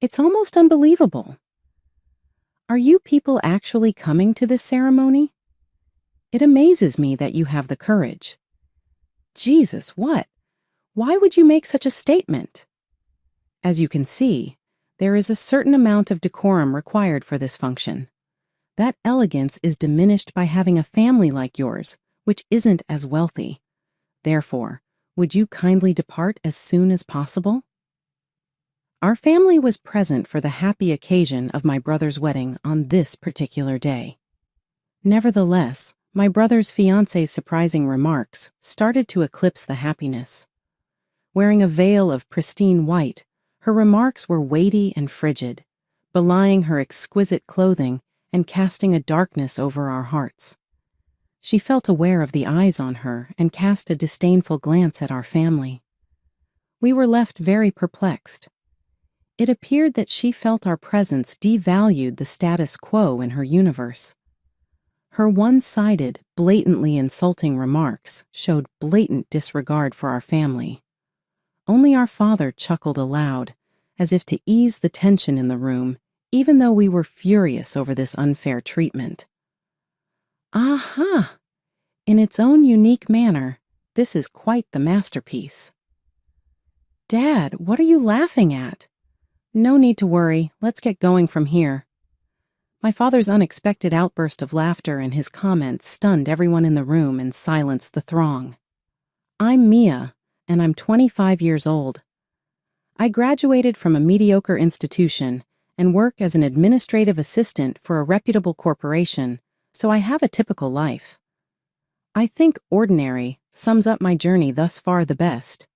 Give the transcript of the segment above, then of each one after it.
It's almost unbelievable. Are you people actually coming to this ceremony? It amazes me that you have the courage. Jesus, what? Why would you make such a statement? As you can see, there is a certain amount of decorum required for this function. That elegance is diminished by having a family like yours, which isn't as wealthy. Therefore, would you kindly depart as soon as possible? Our family was present for the happy occasion of my brother's wedding on this particular day. Nevertheless, my brother's fiancée's surprising remarks started to eclipse the happiness. Wearing a veil of pristine white, her remarks were weighty and frigid, belying her exquisite clothing and casting a darkness over our hearts. She felt aware of the eyes on her and cast a disdainful glance at our family. We were left very perplexed. It appeared that she felt our presence devalued the status quo in her universe. Her one-sided, blatantly insulting remarks showed blatant disregard for our family. Only our father chuckled aloud, as if to ease the tension in the room, even though we were furious over this unfair treatment. Aha! In its own unique manner, this is quite the masterpiece. Dad, what are you laughing at? No need to worry, let's get going from here. My father's unexpected outburst of laughter and his comments stunned everyone in the room and silenced the throng. I'm Mia, and I'm 25 years old. I graduated from a mediocre institution and work as an administrative assistant for a reputable corporation, so I have a typical life. I think ordinary sums up my journey thus far the best.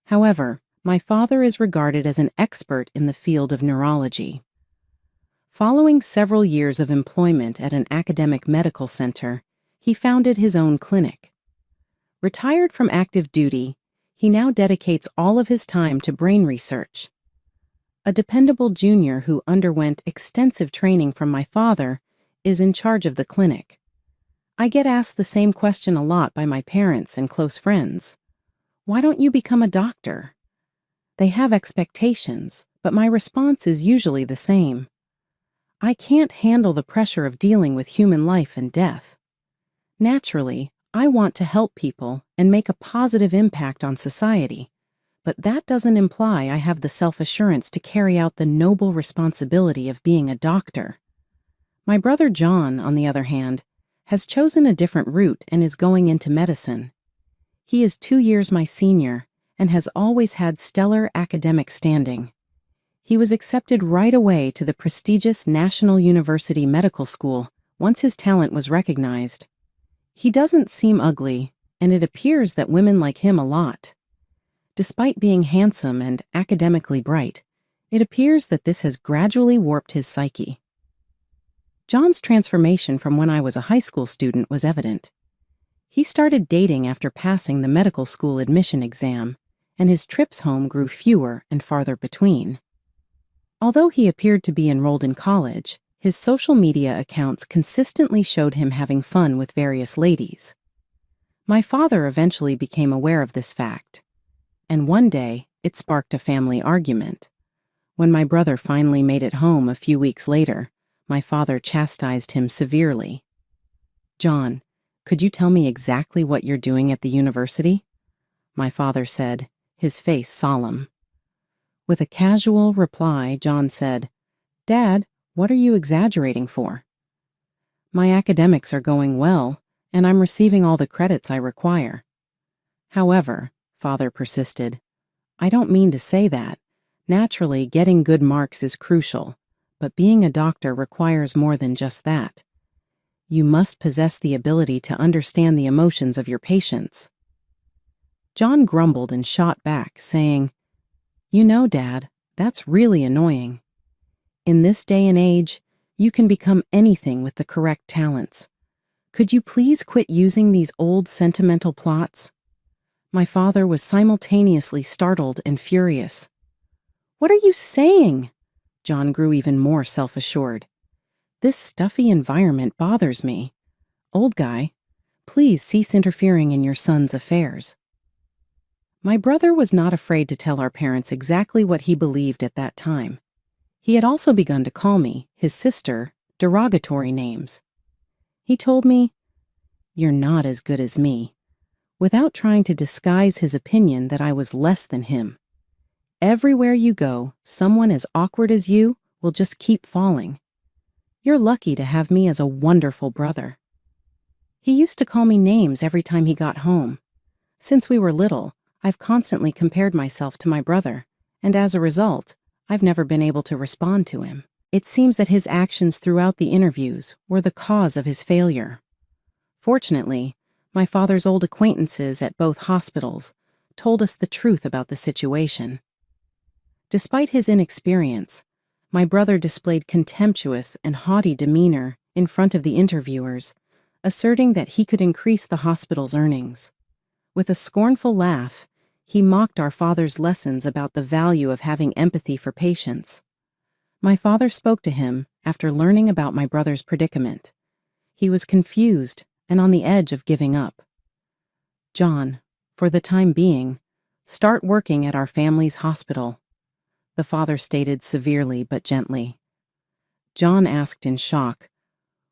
However, my father is regarded as an expert in the field of neurology. Following several years of employment at an academic medical center, he founded his own clinic. Retired from active duty, he now dedicates all of his time to brain research. A dependable junior who underwent extensive training from my father is in charge of the clinic. I get asked the same question a lot by my parents and close friends. Why don't you become a doctor? They have expectations, but my response is usually the same. I can't handle the pressure of dealing with human life and death. Naturally, I want to help people and make a positive impact on society, but that doesn't imply I have the self-assurance to carry out the noble responsibility of being a doctor. My brother John, on the other hand, has chosen a different route and is going into medicine. He is 2 years my senior and has always had stellar academic standing. He was accepted right away to the prestigious National University Medical School once his talent was recognized. He doesn't seem ugly, and it appears that women like him a lot. Despite being handsome and academically bright, it appears that this has gradually warped his psyche. John's transformation from when I was a high school student was evident. He started dating after passing the medical school admission exam, and his trips home grew fewer and farther between. Although he appeared to be enrolled in college, his social media accounts consistently showed him having fun with various ladies. My father eventually became aware of this fact, and one day it sparked a family argument. When my brother finally made it home a few weeks later, my father chastised him severely. John, could you tell me exactly what you're doing at the university? My father said, his face solemn. With a casual reply, John said, Dad, what are you exaggerating for? My academics are going well, and I'm receiving all the credits I require. However, Father persisted, I don't mean to say that. Naturally, getting good marks is crucial, but being a doctor requires more than just that. You must possess the ability to understand the emotions of your patients. John grumbled and shot back, saying, You know, Dad, that's really annoying. In this day and age, you can become anything with the correct talents. Could you please quit using these old sentimental plots? My father was simultaneously startled and furious. What are you saying? John grew even more self-assured. This stuffy environment bothers me. Old guy, please cease interfering in your son's affairs. My brother was not afraid to tell our parents exactly what he believed at that time. He had also begun to call me, his sister, derogatory names. He told me, "You're not as good as me," without trying to disguise his opinion that I was less than him. "Everywhere you go, someone as awkward as you will just keep falling. You're lucky to have me as a wonderful brother." He used to call me names every time he got home. Since we were little, I've constantly compared myself to my brother, and as a result, I've never been able to respond to him. It seems that his actions throughout the interviews were the cause of his failure. Fortunately, my father's old acquaintances at both hospitals told us the truth about the situation. Despite his inexperience, my brother displayed contemptuous and haughty demeanor in front of the interviewers, asserting that he could increase the hospital's earnings. With a scornful laugh, he mocked our father's lessons about the value of having empathy for patients. My father spoke to him after learning about my brother's predicament. He was confused and on the edge of giving up. "John, for the time being, start working at our family's hospital," the father stated severely but gently. John asked in shock,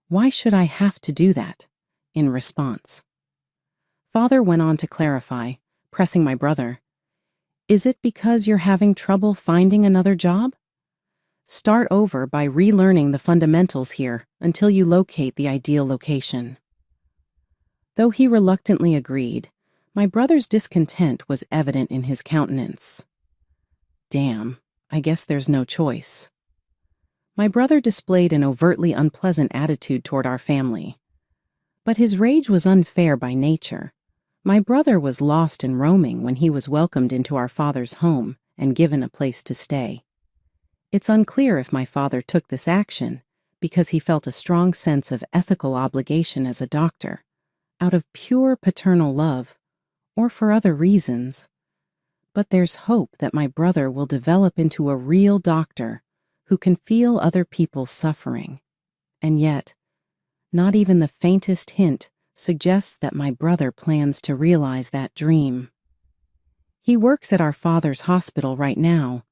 "Why should I have to do that?" in response. Father went on to clarify, pressing my brother, "Is it because you're having trouble finding another job? Start over by relearning the fundamentals here until you locate the ideal location." Though he reluctantly agreed, my brother's discontent was evident in his countenance. "Damn, I guess there's no choice." My brother displayed an overtly unpleasant attitude toward our family. But his rage was unfair by nature. My brother was lost and roaming when he was welcomed into our father's home and given a place to stay. It's unclear if my father took this action because he felt a strong sense of ethical obligation as a doctor, out of pure paternal love, or for other reasons. But there's hope that my brother will develop into a real doctor who can feel other people's suffering. And yet, not even the faintest hint suggests that my brother plans to realize that dream. He works at our father's hospital right now,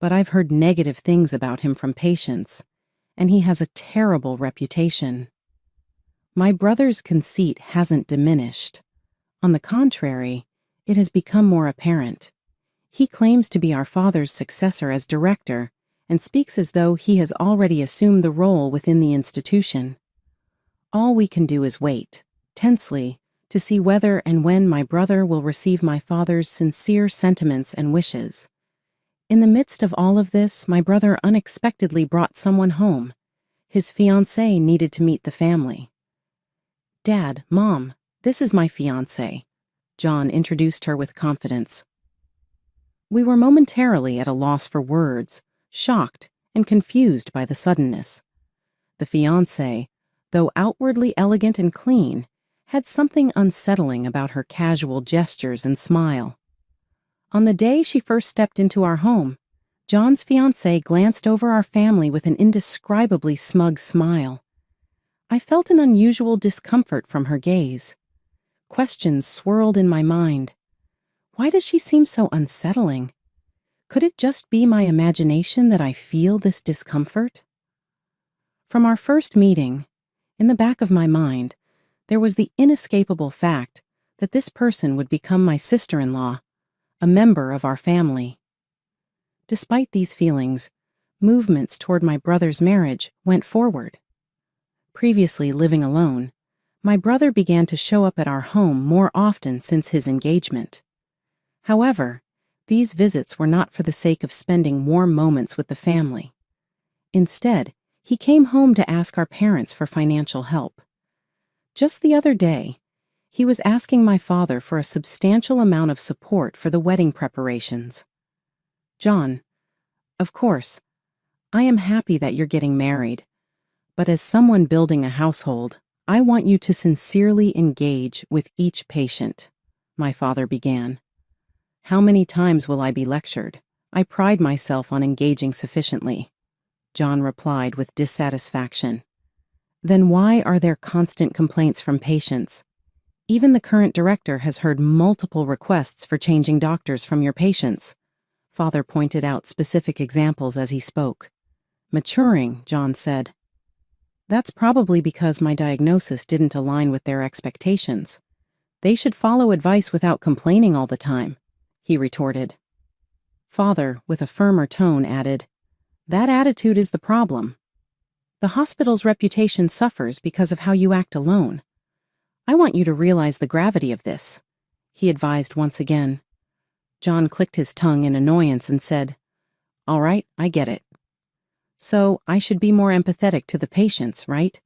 but I've heard negative things about him from patients, and he has a terrible reputation. My brother's conceit hasn't diminished. On the contrary, it has become more apparent. He claims to be our father's successor as director and speaks as though he has already assumed the role within the institution. All we can do is wait, tensely, to see whether and when my brother will receive my father's sincere sentiments and wishes. In the midst of all of this, my brother unexpectedly brought someone home. His fiancée needed to meet the family. "Dad, Mom, this is my fiancée," John introduced her with confidence. We were momentarily at a loss for words, shocked and confused by the suddenness. The fiancée, though outwardly elegant and clean, had something unsettling about her casual gestures and smile. On the day she first stepped into our home, John's fiancée glanced over our family with an indescribably smug smile. I felt an unusual discomfort from her gaze. Questions swirled in my mind. Why does she seem so unsettling? Could it just be my imagination that I feel this discomfort? From our first meeting, in the back of my mind, there was the inescapable fact that this person would become my sister-in-law, a member of our family. Despite these feelings, movements toward my brother's marriage went forward. Previously living alone, my brother began to show up at our home more often since his engagement. However, these visits were not for the sake of spending warm moments with the family. Instead, he came home to ask our parents for financial help. Just the other day, he was asking my father for a substantial amount of support for the wedding preparations. "John, of course, I am happy that you're getting married, but as someone building a household, I want you to sincerely engage with each patient," my father began. "How many times will I be lectured? I pride myself on engaging sufficiently," John replied with dissatisfaction. "Then why are there constant complaints from patients? Even the current director has heard multiple requests for changing doctors from your patients." Father pointed out specific examples as he spoke. Maturing, John said. That's probably because my diagnosis didn't align with their expectations. They should follow advice without complaining all the time, he retorted. Father, with a firmer tone, added, That attitude is the problem. The hospital's reputation suffers because of how you act alone. I want you to realize the gravity of this, he advised once again. John clicked his tongue in annoyance and said, All right, I get it. So I should be more empathetic to the patients, right?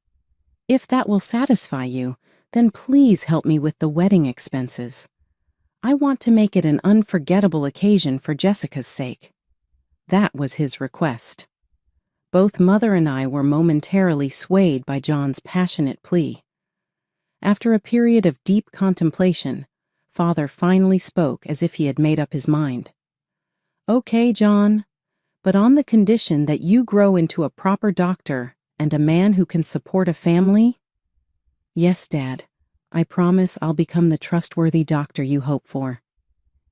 If that will satisfy you, then please help me with the wedding expenses. I want to make it an unforgettable occasion for Jessica's sake. That was his request. Both Mother and I were momentarily swayed by John's passionate plea. After a period of deep contemplation, Father finally spoke as if he had made up his mind. Okay, John, but on the condition that you grow into a proper doctor and a man who can support a family? Yes, Dad. I promise I'll become the trustworthy doctor you hope for.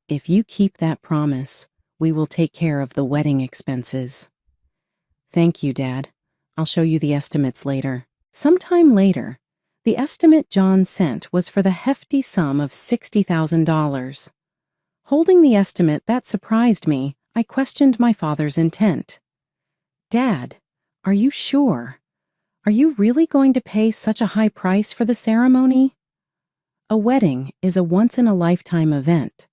If you keep that promise, we will take care of the wedding expenses. Thank you, Dad. I'll show you the estimates later. Sometime later, the estimate John sent was for the hefty sum of $60,000. Holding the estimate that surprised me, I questioned my father's intent. Dad, are you sure? Are you really going to pay such a high price for the ceremony? A wedding is a once-in-a-lifetime event.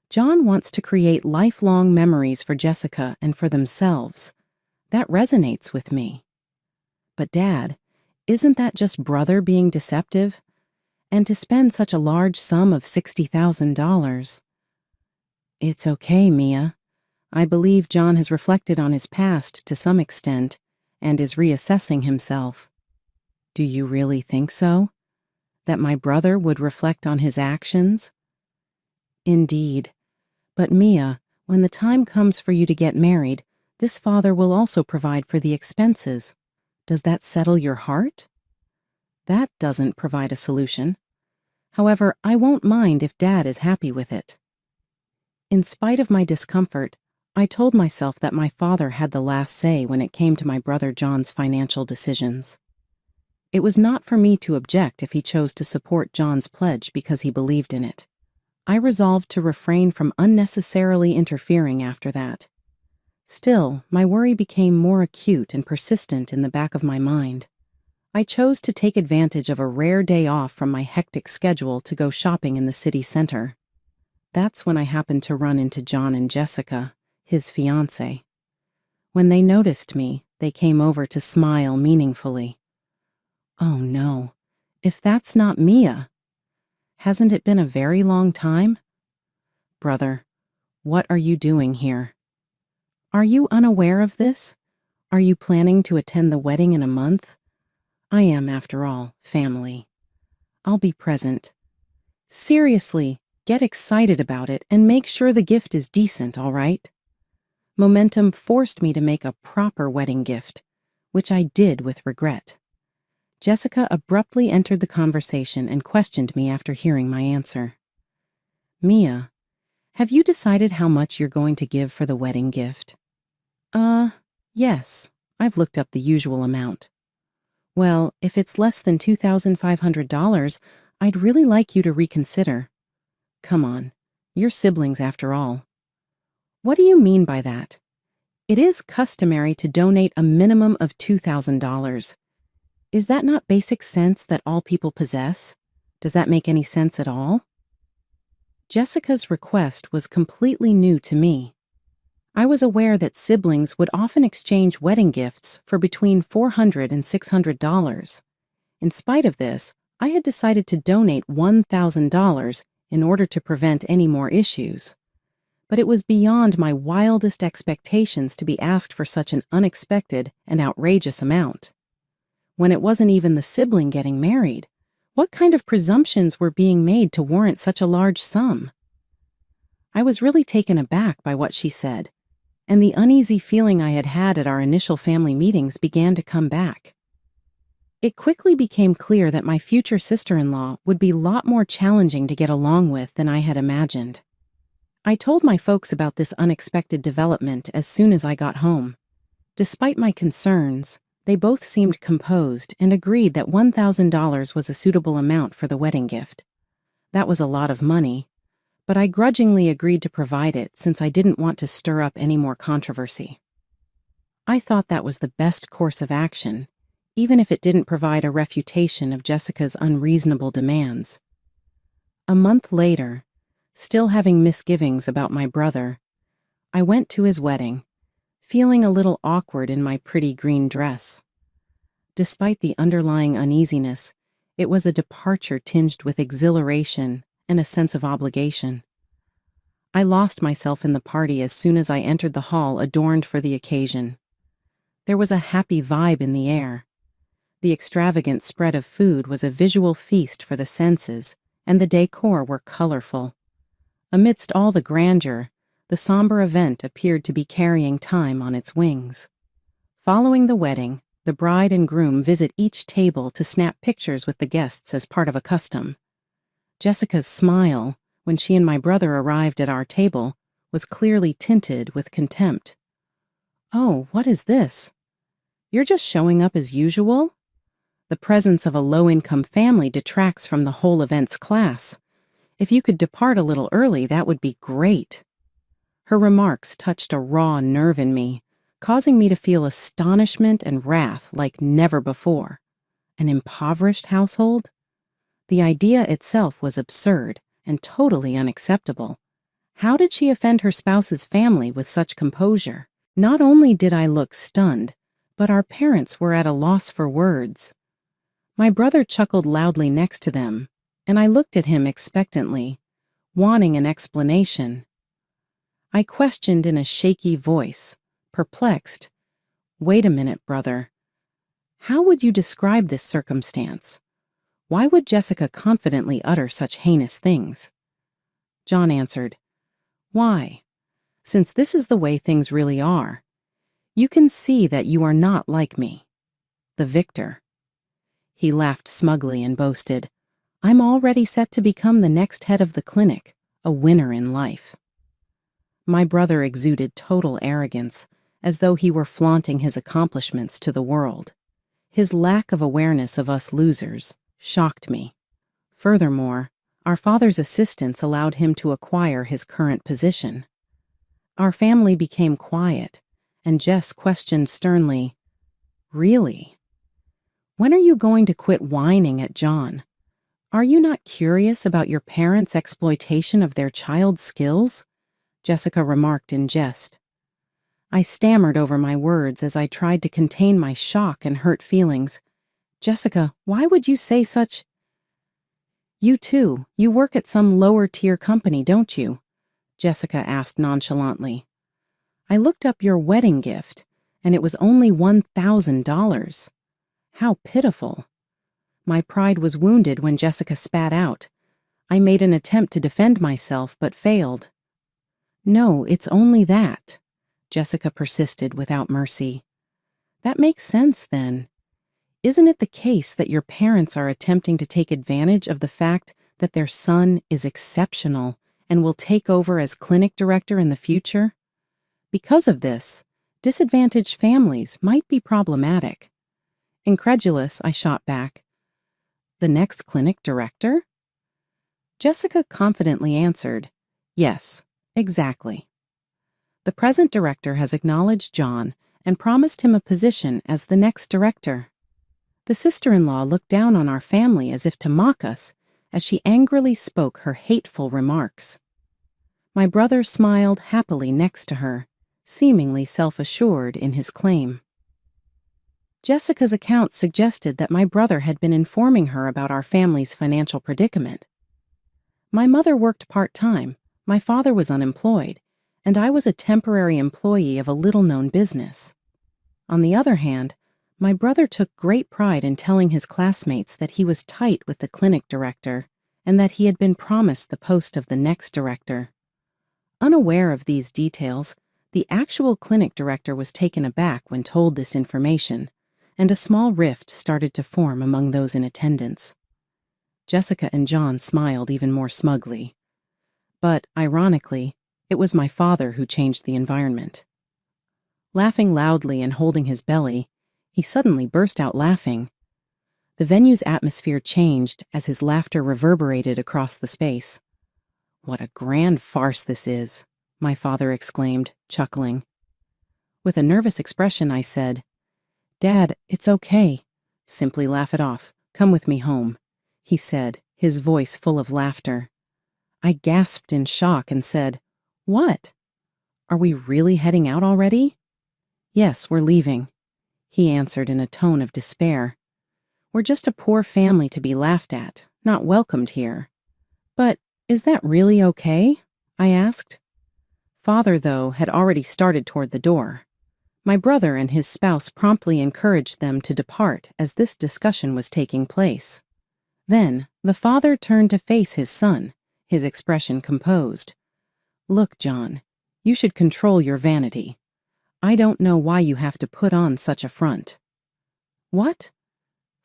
John wants to create lifelong memories for Jessica and for themselves. That resonates with me. But Dad, isn't that just brother being deceptive? And to spend such a large sum of $60,000. It's okay, Mia. I believe John has reflected on his past to some extent and is reassessing himself. Do you really think so? That my brother would reflect on his actions? Indeed. But Mia, when the time comes for you to get married, this father will also provide for the expenses. Does that settle your heart? That doesn't provide a solution. However, I won't mind if Dad is happy with it. In spite of my discomfort, I told myself that my father had the last say when it came to my brother John's financial decisions. It was not for me to object if he chose to support John's pledge because he believed in it. I resolved to refrain from unnecessarily interfering after that. Still, my worry became more acute and persistent in the back of my mind. I chose to take advantage of a rare day off from my hectic schedule to go shopping in the city center. That's when I happened to run into John and Jessica, his fiancée. When they noticed me, they came over to smile meaningfully. Oh no, if that's not Mia. Hasn't it been a very long time? Brother, what are you doing here? Are you unaware of this? Are you planning to attend the wedding in a month? I am, after all, family. I'll be present. Seriously, get excited about it and make sure the gift is decent, all right? Momentum forced me to make a proper wedding gift, which I did with regret. Jessica abruptly entered the conversation and questioned me after hearing my answer. Mia, have you decided how much you're going to give for the wedding gift? Yes, I've looked up the usual amount. Well, if it's less than $2,500, I'd really like you to reconsider. Come on, you're siblings after all. What do you mean by that? It is customary to donate a minimum of $2,000. Is that not basic sense that all people possess? Does that make any sense at all? Jessica's request was completely new to me. I was aware that siblings would often exchange wedding gifts for between $400 and $600. In spite of this, I had decided to donate $1,000 in order to prevent any more issues. But it was beyond my wildest expectations to be asked for such an unexpected and outrageous amount. When it wasn't even the sibling getting married, what kind of presumptions were being made to warrant such a large sum? I was really taken aback by what she said, and the uneasy feeling I had had at our initial family meetings began to come back. It quickly became clear that my future sister-in-law would be a lot more challenging to get along with than I had imagined. I told my folks about this unexpected development as soon as I got home. Despite my concerns, they both seemed composed and agreed that $1,000 was a suitable amount for the wedding gift. That was a lot of money, but I grudgingly agreed to provide it since I didn't want to stir up any more controversy. I thought that was the best course of action, even if it didn't provide a refutation of Jessica's unreasonable demands. A month later, still having misgivings about my brother, I went to his wedding, feeling a little awkward in my pretty green dress. Despite the underlying uneasiness, it was a departure tinged with exhilaration and a sense of obligation. I lost myself in the party as soon as I entered the hall adorned for the occasion. There was a happy vibe in the air. The extravagant spread of food was a visual feast for the senses, and the decor were colorful. Amidst all the grandeur, the somber event appeared to be carrying time on its wings. Following the wedding, the bride and groom visit each table to snap pictures with the guests as part of a custom. Jessica's smile, when she and my brother arrived at our table, was clearly tinted with contempt. "Oh, what is this? You're just showing up as usual?" The presence of a low-income family detracts from the whole event's class. If you could depart a little early, that would be great. Her remarks touched a raw nerve in me, causing me to feel astonishment and wrath like never before. An impoverished household? The idea itself was absurd and totally unacceptable. How did she offend her spouse's family with such composure? Not only did I look stunned, but our parents were at a loss for words. My brother chuckled loudly next to them, and I looked at him expectantly, wanting an explanation. I questioned in a shaky voice, perplexed. "Wait a minute, brother. How would you describe this circumstance? Why would Jessica confidently utter such heinous things?" John answered, "Why? Since this is the way things really are. You can see that you are not like me, the victor." He laughed smugly and boasted, "I'm already set to become the next head of the clinic, a winner in life." My brother exuded total arrogance, as though he were flaunting his accomplishments to the world. His lack of awareness of us losers shocked me. Furthermore, our father's assistance allowed him to acquire his current position. Our family became quiet, and Jess questioned sternly, "Really? When are you going to quit whining at John? Are you not curious about your parents' exploitation of their child's skills?" Jessica remarked in jest. I stammered over my words as I tried to contain my shock and hurt feelings. "Jessica, why would you say such—" "You too, you work at some lower-tier company, don't you?" Jessica asked nonchalantly. "I looked up your wedding gift, and it was only $1,000. How pitiful." My pride was wounded when Jessica spat out. I made an attempt to defend myself, but failed. "No, it's only that," Jessica persisted without mercy. "That makes sense, then. Isn't it the case that your parents are attempting to take advantage of the fact that their son is exceptional and will take over as clinic director in the future? Because of this, disadvantaged families might be problematic." Incredulous, I shot back, "The next clinic director?" Jessica confidently answered, "Yes, exactly. The present director has acknowledged John and promised him a position as the next director." The sister-in-law looked down on our family as if to mock us as she angrily spoke her hateful remarks. My brother smiled happily next to her, seemingly self-assured in his claim. Jessica's account suggested that my brother had been informing her about our family's financial predicament. My mother worked part-time, my father was unemployed, and I was a temporary employee of a little-known business. On the other hand, my brother took great pride in telling his classmates that he was tight with the clinic director and that he had been promised the post of the next director. Unaware of these details, the actual clinic director was taken aback when told this information, and a small rift started to form among those in attendance. Jessica and John smiled even more smugly. But, ironically, it was my father who changed the environment. Laughing loudly and holding his belly, he suddenly burst out laughing. The venue's atmosphere changed as his laughter reverberated across the space. "What a grand farce this is," my father exclaimed, chuckling. With a nervous expression, I said, "Dad, it's okay. Simply laugh it off. Come with me home," he said, his voice full of laughter. I gasped in shock and said, "What? Are we really heading out already?" "Yes, we're leaving," he answered in a tone of despair. "We're just a poor family to be laughed at, not welcomed here." "But is that really okay?" I asked. Father, though, had already started toward the door. My brother and his spouse promptly encouraged them to depart as this discussion was taking place. Then the father turned to face his son, his expression composed. "Look, John, you should control your vanity. I don't know why you have to put on such a front." "What?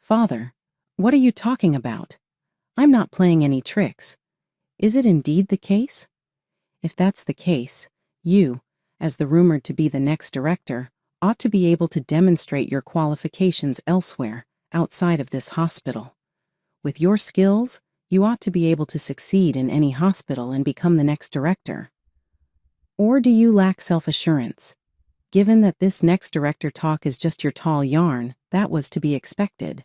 Father, what are you talking about? I'm not playing any tricks. Is it indeed the case? If that's the case, you, as the rumored to be the next director, ought to be able to demonstrate your qualifications elsewhere, outside of this hospital. With your skills, you ought to be able to succeed in any hospital and become the next director. Or do you lack self-assurance? Given that this next director talk is just your tall yarn, that was to be expected."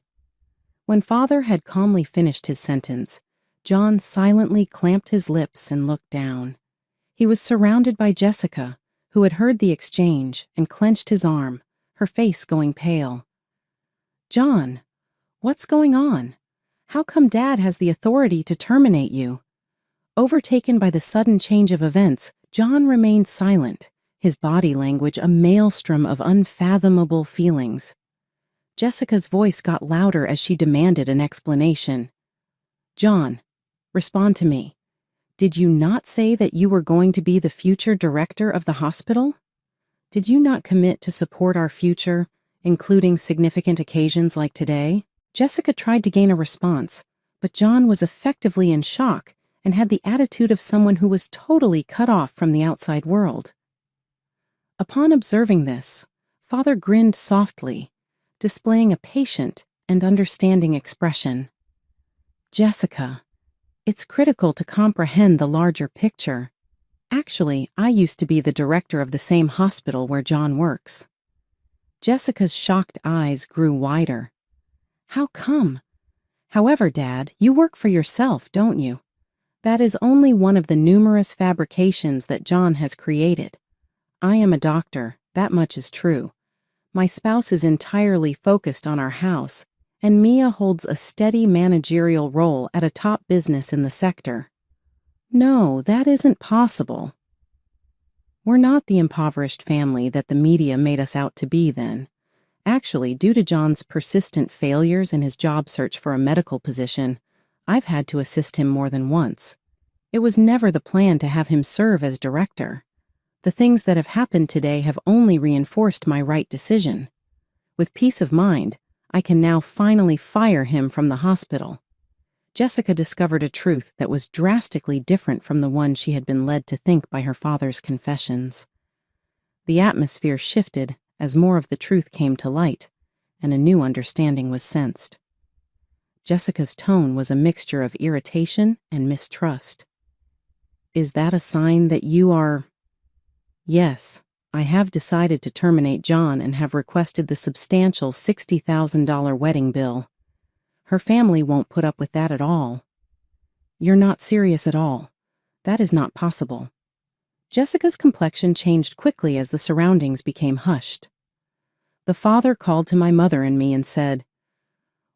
When Father had calmly finished his sentence, John silently clamped his lips and looked down. He was surrounded by Jessica, who had heard the exchange and clenched his arm, her face going pale. "John, what's going on? How come Dad has the authority to terminate you?" Overtaken by the sudden change of events, John remained silent, his body language a maelstrom of unfathomable feelings. Jessica's voice got louder as she demanded an explanation. "John, respond to me. Did you not say that you were going to be the future director of the hospital? Did you not commit to support our future, including significant occasions like today?" Jessica tried to gain a response, but John was effectively in shock and had the attitude of someone who was totally cut off from the outside world. Upon observing this, Father grinned softly, displaying a patient and understanding expression. "Jessica, it's critical to comprehend the larger picture. Actually, I used to be the director of the same hospital where John works." Jessica's shocked eyes grew wider. "How come? However, Dad, you work for yourself, don't you? That is only one of the numerous fabrications that John has created. I am a doctor, that much is true. My spouse is entirely focused on our house, and Mia holds a steady managerial role at a top business in the sector." "No, that isn't possible." "We're not the impoverished family that the media made us out to be then. Actually, due to John's persistent failures in his job search for a medical position, I've had to assist him more than once. It was never the plan to have him serve as director. The things that have happened today have only reinforced my right decision. With peace of mind, I can now finally fire him from the hospital." Jessica discovered a truth that was drastically different from the one she had been led to think by her father's confessions. The atmosphere shifted as more of the truth came to light, and a new understanding was sensed. Jessica's tone was a mixture of irritation and mistrust. "Is that a sign that you are—" "Yes, I have decided to terminate John and have requested the substantial $60,000 wedding bill. Her family won't put up with that at all." "You're not serious at all. That is not possible." Jessica's complexion changed quickly as the surroundings became hushed. The father called to my mother and me and said,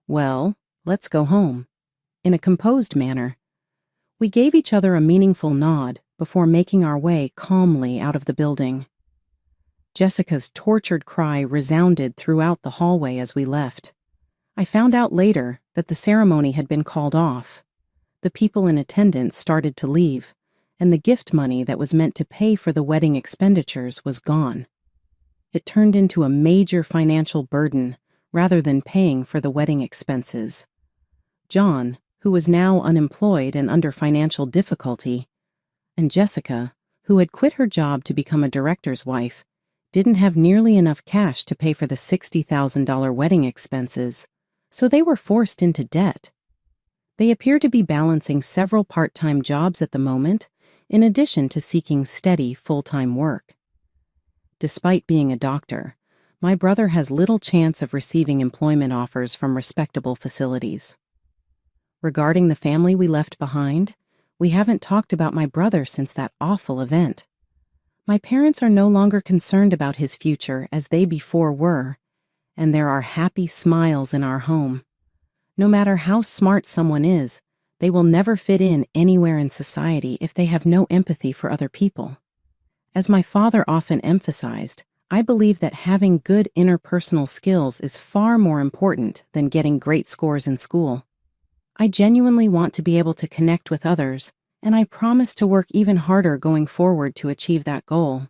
"Well, let's go home," in a composed manner. We gave each other a meaningful nod before making our way calmly out of the building. Jessica's tortured cry resounded throughout the hallway as we left. I found out later that the ceremony had been called off. The people in attendance started to leave, and the gift money that was meant to pay for the wedding expenditures was gone. It turned into a major financial burden rather than paying for the wedding expenses. John, who was now unemployed and under financial difficulty, and Jessica, who had quit her job to become a director's wife, didn't have nearly enough cash to pay for the $60,000 wedding expenses, so they were forced into debt. They appear to be balancing several part-time jobs at the moment, in addition to seeking steady, full-time work. Despite being a doctor, my brother has little chance of receiving employment offers from respectable facilities. Regarding the family we left behind, we haven't talked about my brother since that awful event. My parents are no longer concerned about his future as they before were, and there are happy smiles in our home. No matter how smart someone is, they will never fit in anywhere in society if they have no empathy for other people. As my father often emphasized, I believe that having good interpersonal skills is far more important than getting great scores in school. I genuinely want to be able to connect with others, and I promise to work even harder going forward to achieve that goal.